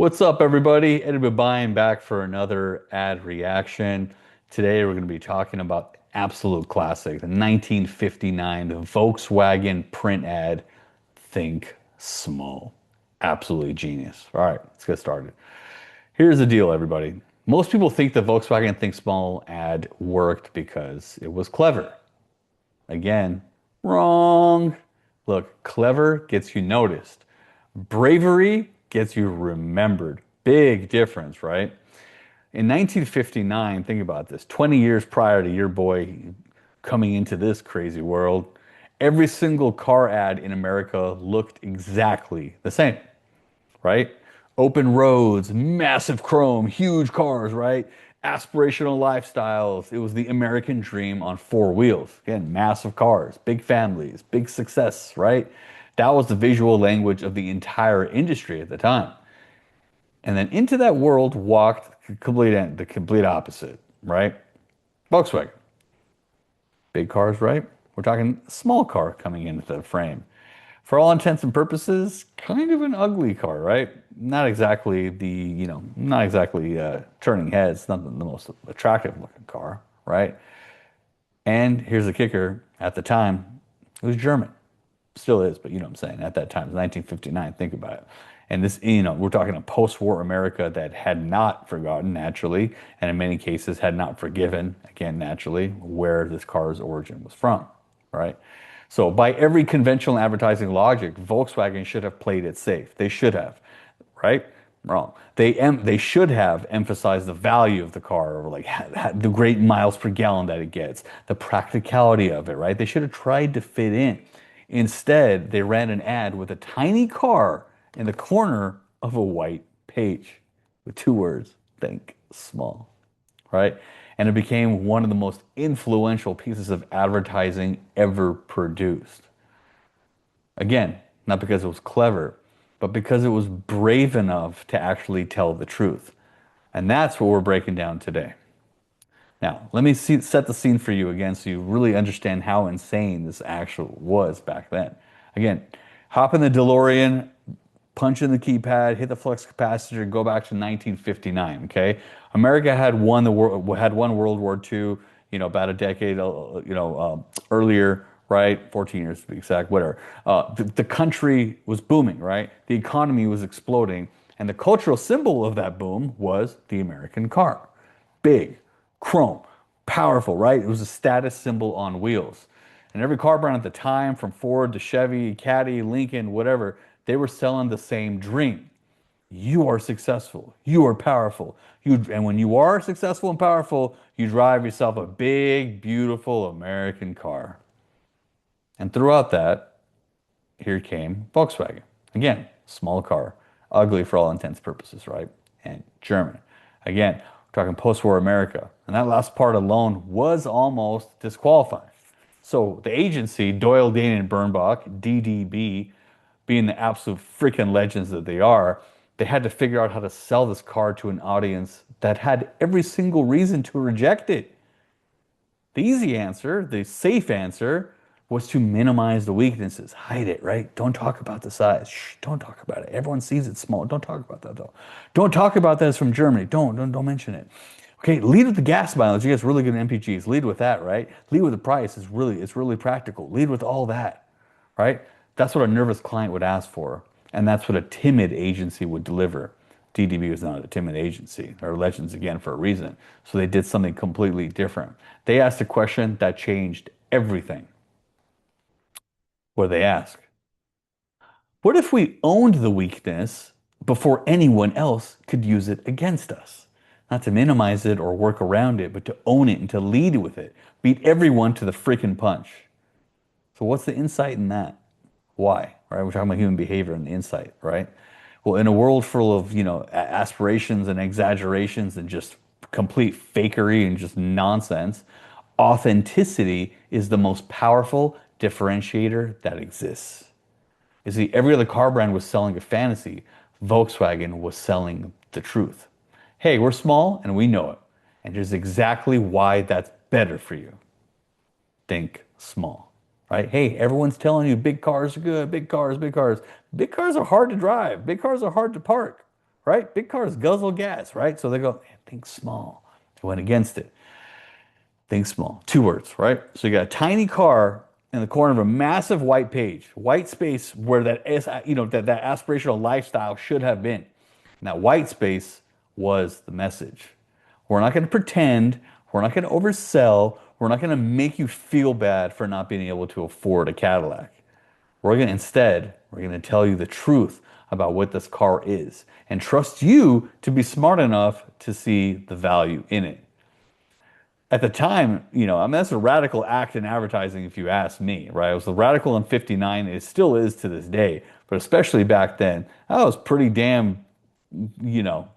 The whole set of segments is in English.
What's up, everybody? Eddie Babaian back for another ad reaction. Today, we're going to be talking about absolute classic, the 1959 Volkswagen print ad, Think Small. Absolutely genius. All right, let's get started. Here's the deal, everybody. Most people think the Volkswagen Think Small ad worked because it was clever. Again, wrong. Look, clever gets you noticed. Bravery gets you remembered. Big difference, right? In 1959, think about this, 20 years prior to your boy coming into this crazy world, every single car ad in America looked exactly the same, right? Open roads, massive chrome, huge cars, right? Aspirational lifestyles. It was the American dream on four wheels. Again, massive cars, big families, big success, right? That was the visual language of the entire industry at the time. And then into that world walked the complete opposite, right? Volkswagen. Big cars, right? We're talking small car coming into the frame. For all intents and purposes, kind of an ugly car, right? Not exactly not exactly turning heads, not the most attractive looking car, right? And here's the kicker, at the time, it was German. Still is, but you know what I'm saying. At that time, it's 1959, think about it. And this, we're talking a post-war America that had not forgotten, naturally, and in many cases had not forgiven, again, naturally, where this car's origin was from, right? So by every conventional advertising logic, Volkswagen should have played it safe. They should have, right? Wrong. They should have emphasized the value of the car, or like the great miles per gallon that it gets, the practicality of it, right? They should have tried to fit in. Instead, they ran an ad with a tiny car in the corner of a white page with two words, think small, right? And it became one of the most influential pieces of advertising ever produced. Again, not because it was clever, but because it was brave enough to actually tell the truth. And that's what we're breaking down today. Now, let me set the scene for you again so you really understand how insane this actually was back then. Again, hop in the DeLorean, punch in the keypad, hit the flux capacitor, go back to 1959, okay? America had won World War II, about a decade, earlier, right? 14 years to be exact, whatever. The country was booming, right? The economy was exploding, and the cultural symbol of that boom was the American car. Big, chrome, powerful, right? It was a status symbol on wheels. And every car brand at the time, from Ford to Chevy, Caddy, Lincoln, whatever, they were selling the same dream. You are successful. You are powerful. And when you are successful and powerful, you drive yourself a big, beautiful American car. And throughout that, here came Volkswagen. Again, small car, ugly for all intents and purposes, right? And German. Again, we're talking post-war America. And that last part alone was almost disqualifying. So the agency, Doyle, Dane, and Bernbach, DDB, being the absolute freaking legends that they are, they had to figure out how to sell this car to an audience that had every single reason to reject it. The easy answer, the safe answer, was to minimize the weaknesses. Hide it, right? Don't talk about the size. Shh, don't talk about it. Everyone sees it small. Don't talk about that though. Don't talk about that it's from Germany. Don't mention it. Okay, lead with the gas mileage. You guys really good in MPGs. Lead with that, right? Lead with the price. It's really practical. Lead with all that, right? That's what a nervous client would ask for, and that's what a timid agency would deliver. DDB was not a timid agency. They're legends again for a reason. So they did something completely different. They asked a question that changed everything. What did they ask? What if we owned the weakness before anyone else could use it against us? Not to minimize it or work around it, but to own it and to lead with it. Beat everyone to the freaking punch. So what's the insight in that? Why? Right? We're talking about human behavior and the insight, right? Well, in a world full of, aspirations and exaggerations and just complete fakery and just nonsense, authenticity is the most powerful differentiator that exists. You see, every other car brand was selling a fantasy. Volkswagen was selling the truth. Hey, we're small and we know it. And here's exactly why that's better for you. Think small, right? Hey, everyone's telling you big cars are good, big cars, big cars. Big cars are hard to drive. Big cars are hard to park. right? Big cars guzzle gas, right? So they go, think small. They went against it. Think small. Two words, right? So you got a tiny car in the corner of a massive white page, white space where that is, that aspirational lifestyle should have been. And that white space was the message. We're not going to pretend. We're not going to oversell. We're not going to make you feel bad for not being able to afford a Cadillac. We're going to tell you the truth about what this car is and trust you to be smart enough to see the value in it. At the time, I mean, that's a radical act in advertising, if you ask me, right? It was the radical in 59. It still is to this day, but especially back then, that was pretty damn,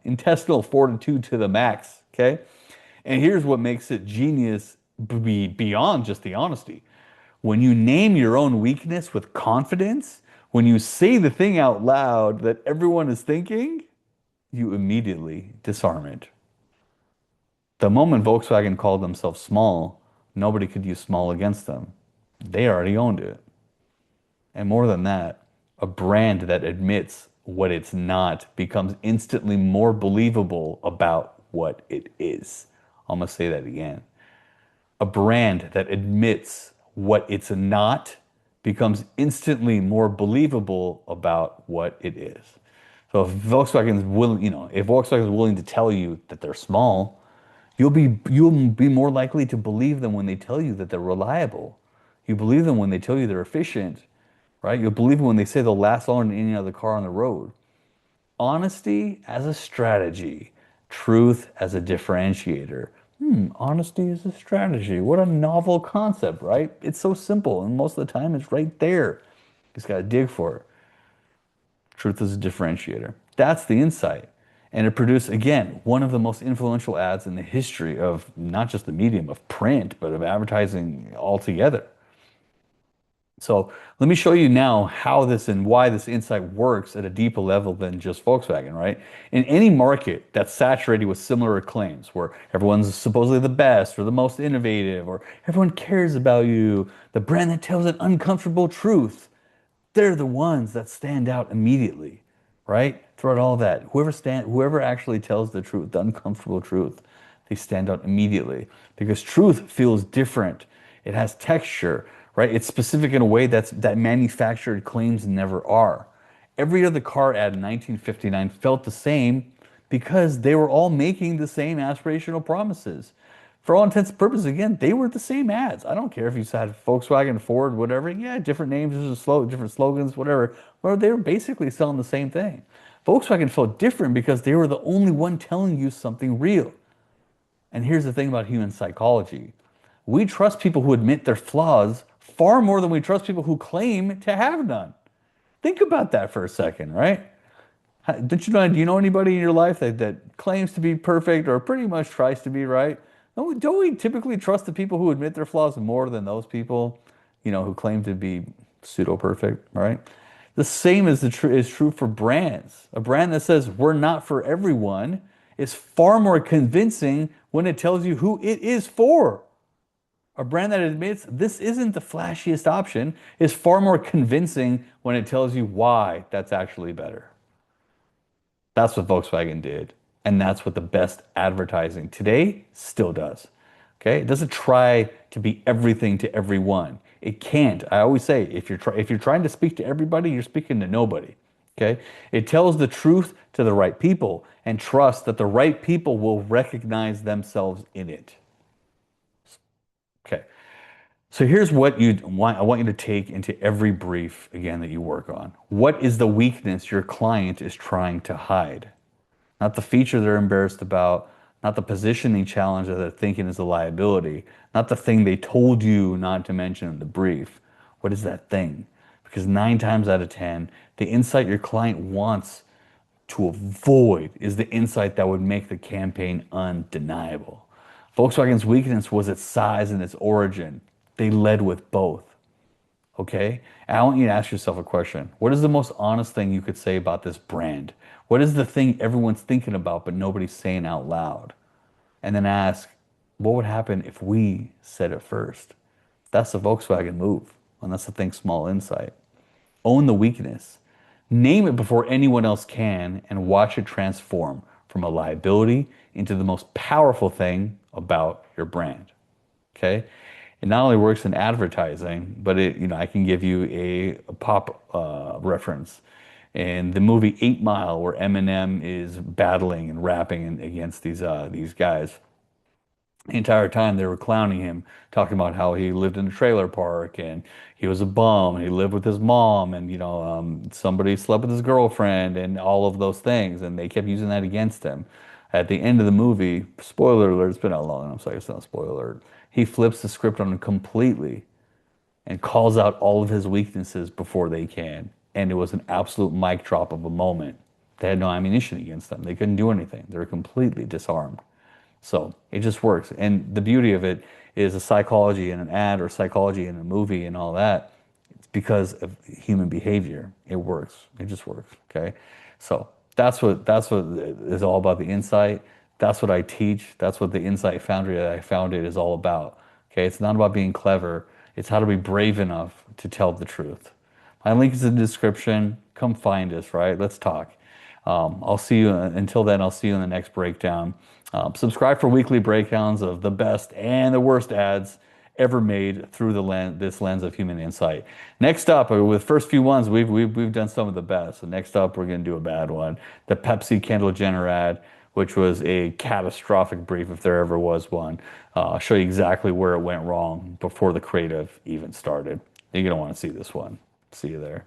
intestinal fortitude to the max, okay? And here's what makes it genius beyond just the honesty. When you name your own weakness with confidence, when you say the thing out loud that everyone is thinking, you immediately disarm it. The moment Volkswagen called themselves small, nobody could use small against them. They already owned it. And more than that, a brand that admits what it's not becomes instantly more believable about what it is. I'm going to say that again. A brand that admits what it's not becomes instantly more believable about what it is. So if Volkswagen is willing to tell you that they're small, you'll be more likely to believe them when they tell you that they're reliable. You believe them when they tell you they're efficient, right? You'll believe them when they say they'll last longer than any other car on the road. Honesty as a strategy, truth as a differentiator. Honesty is a strategy. What a novel concept, right? It's so simple, and most of the time it's right there. You just got to dig for it. Truth is a differentiator. That's the insight. And it produced, again, one of the most influential ads in the history of not just the medium of print, but of advertising altogether. So let me show you now how this and why this insight works at a deeper level than just Volkswagen, right? In any market that's saturated with similar claims, where everyone's supposedly the best or the most innovative, or everyone cares about you, the brand that tells an uncomfortable truth, they're the ones that stand out immediately, right? Throughout all that, whoever actually tells the truth, the uncomfortable truth, they stand out immediately because truth feels different. It has texture, right? It's specific in a way that manufactured claims never are. Every other car ad in 1959 felt the same because they were all making the same aspirational promises. For all intents and purposes, again, they were the same ads. I don't care if you had Volkswagen, Ford, whatever. Yeah, different names, different slogans, whatever. Well, they were basically selling the same thing. Volkswagen felt different because they were the only one telling you something real. And here's the thing about human psychology. We trust people who admit their flaws far more than we trust people who claim to have none. Think about that for a second, right? Do you know anybody in your life that claims to be perfect or pretty much tries to be right? Don't we typically trust the people who admit their flaws more than those people, who claim to be pseudo perfect, right? The same is true for brands. A brand that says we're not for everyone is far more convincing when it tells you who it is for. A brand that admits this isn't the flashiest option is far more convincing when it tells you why that's actually better. That's what Volkswagen did. And that's what the best advertising today still does. Okay? It doesn't try to be everything to everyone. It can't. I always say if you're trying to speak to everybody, you're speaking to nobody. Okay? It tells the truth to the right people and trusts that the right people will recognize themselves in it. Okay. So here's what I want you to take into every brief again that you work on. What is the weakness your client is trying to hide? Not the feature they're embarrassed about, not the positioning challenge that they're thinking is a liability, not the thing they told you not to mention in the brief. What is that thing? Because 9 times out of 10, the insight your client wants to avoid is the insight that would make the campaign undeniable. Volkswagen's weakness was its size and its origin. They led with both. Okay? And I want you to ask yourself a question. What is the most honest thing you could say about this brand? What is the thing everyone's thinking about but nobody's saying out loud? And then ask, what would happen if we said it first? That's the Volkswagen move. And that's the think small insight. Own the weakness. Name it before anyone else can and watch it transform from a liability into the most powerful thing about your brand. Okay. It not only works in advertising, but I can give you a pop reference. In the movie 8 Mile, where Eminem is battling and rapping against these guys, the entire time they were clowning him, talking about how he lived in a trailer park and he was a bum and he lived with his mom and somebody slept with his girlfriend and all of those things, and they kept using that against him. At the end of the movie, spoiler alert, it's been out long, I'm sorry, it's not a spoiler alert. He flips the script on him completely and calls out all of his weaknesses before they can. And it was an absolute mic drop of a moment. They had no ammunition against them. They couldn't do anything. They were completely disarmed. So it just works. And the beauty of it is a psychology in an ad or psychology in a movie and all that. It's because of human behavior. It works. It just works. Okay. So that's what is all about the insight. That's what I teach. That's what the Insight Foundry that I founded is all about. Okay. It's not about being clever. It's how to be brave enough to tell the truth. My link is in the description. Come find us, right? Let's talk. I'll see you until then. I'll see you in the next breakdown. Subscribe for weekly breakdowns of the best and the worst ads ever made through this lens of human insight. Next up, with first few ones, we've done some of the best. So next up, we're going to do a bad one, the Pepsi Kendall Jenner ad, which was a catastrophic brief if there ever was one. I'll show you exactly where it went wrong before the creative even started. You're going to want to see this one. See you there.